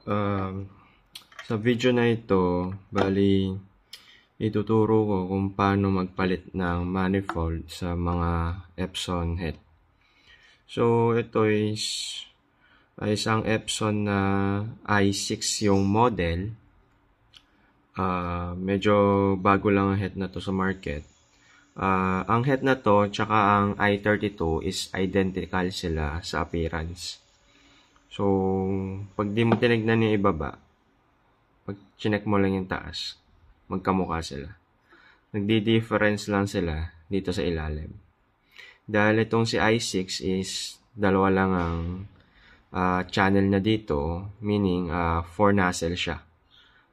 Um, sa video na ito, bali ituturo ko kung paano magpalit ng manifold sa mga Epson head. So, ito is isang Epson na i6 yung model. Medyo bago lang ang head na to sa market. Ang head na to tsaka ang i32 is identical sila sa appearance. So, pag di mo tinignan yung ibaba, pag chinek mo lang yung taas, magkamukha sila. Nagdi-difference lang sila dito sa ilalim. Dahil itong si i6 is dalawa lang ang channel na dito, meaning 4 nozzle siya.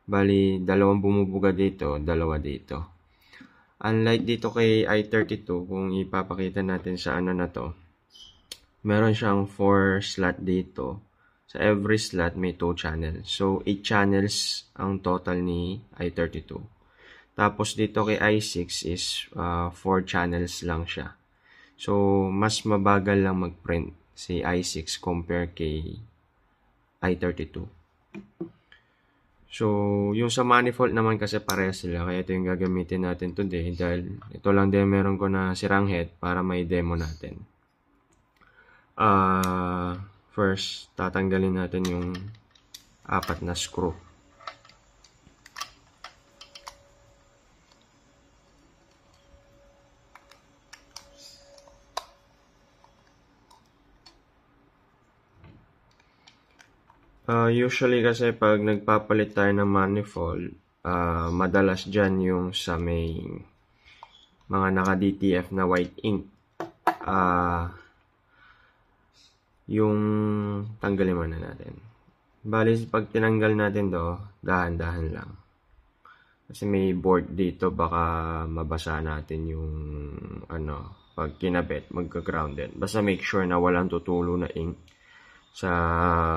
Bali, dalawang bumubuga dito, dalawa dito. Unlike dito kay i32, kung ipapakita natin sa ano na to, meron siyang 4 slot dito. Sa every slot may 2 channels. So, 8 channels ang total ni i32. Tapos dito kay i6 is 4 channels lang siya. So, mas mabagal lang mag-print si i6 compare kay i32. So, yung sa manifold naman kasi parehas sila. Kaya ito yung gagamitin natin today. Dahil ito lang din meron ko na sirang head para may demo natin. First, tatanggalin natin yung 4 na screw. Usually kasi pag nagpapalit tayo ng manifold, madalas dyan yung sa may mga naka-DTF na white ink. Yung tanggalin muna natin. Bali, pag tinanggal natin do, dahan-dahan lang. Kasi may board dito, baka mabasa natin yung pag kinabit, magka-grounded. Basta make sure na walang tutulo na ink sa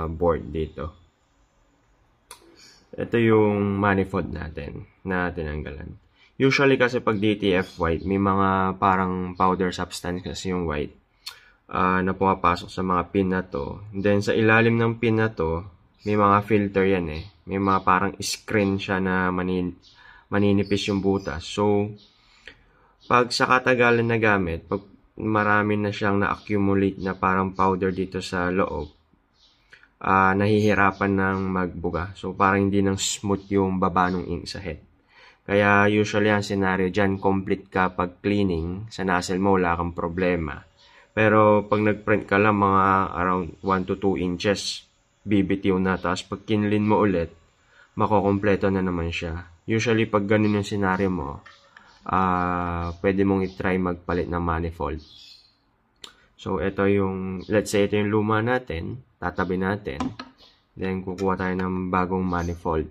board dito. Ito yung manifold natin na tinanggalan. Usually kasi pag DTF white, may mga parang powder substance kasi yung white na pumapasok sa mga pin na to. And then sa ilalim ng pin na to, may mga filter yan eh. May mga parang screen siya na maninipis yung butas. So, pag sa katagalan na gamit, pag marami na siyang na-accumulate na parang powder dito sa loob, nahihirapan ng magbuga. So, parang hindi nang smooth yung baba ng ink sa head. Kaya usually ang scenario dyan, complete ka pag cleaning, sa nozzle mo wala kang problema. Pero pag nag-print ka lang mga around 1 to 2 inches, bibitiw na. Tapos pag kinlin mo ulit, makokompleto na naman siya. Usually pag ganun yung scenario mo, pwede mong i-try magpalit ng manifold. So ito yung, let's say ito yung luma natin, tatabi natin. Then kukuha tayo ng bagong manifold.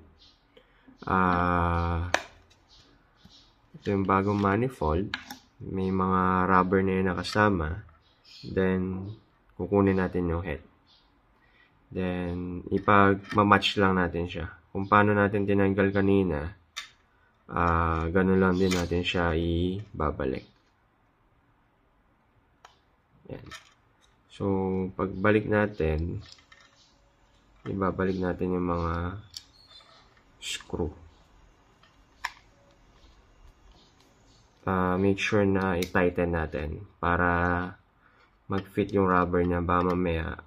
Ito yung bagong manifold. May mga rubber na yun nakasama. Then, kukunin natin yung head. Then, ipag-match lang natin siya. Kung paano natin tinanggal kanina, ganun lang din natin siya ibabalik. Yan. So, pagbalik natin, ibabalik natin yung mga screw. Make sure na i-tighten natin para mag-fit yung rubber niya. Ba mamaya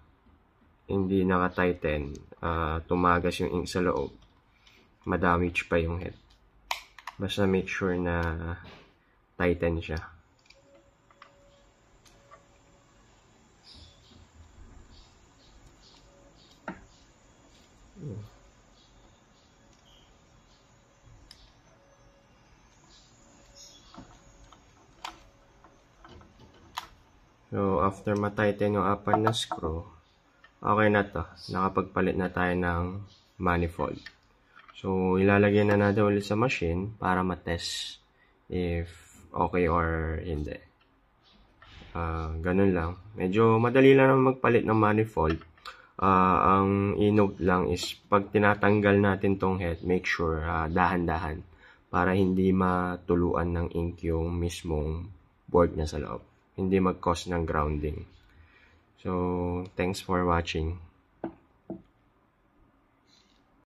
hindi naka-tighten, tumagas yung ink sa loob, madamage pa yung head. Basta make sure na tighten siya. So, after ma-tighten yung 4 na screw, okay na to. Nakapagpalit na tayo ng manifold. So, ilalagay na natin ulit sa machine para ma-test if okay or hindi. Ganun lang. Medyo madali lang naman magpalit ng manifold. Ang i-note lang is pag tinatanggal natin tong head, make sure dahan-dahan para hindi matuluan ng ink yung mismong board na sa loob. Hindi mag-cause ng grounding. So, thanks for watching.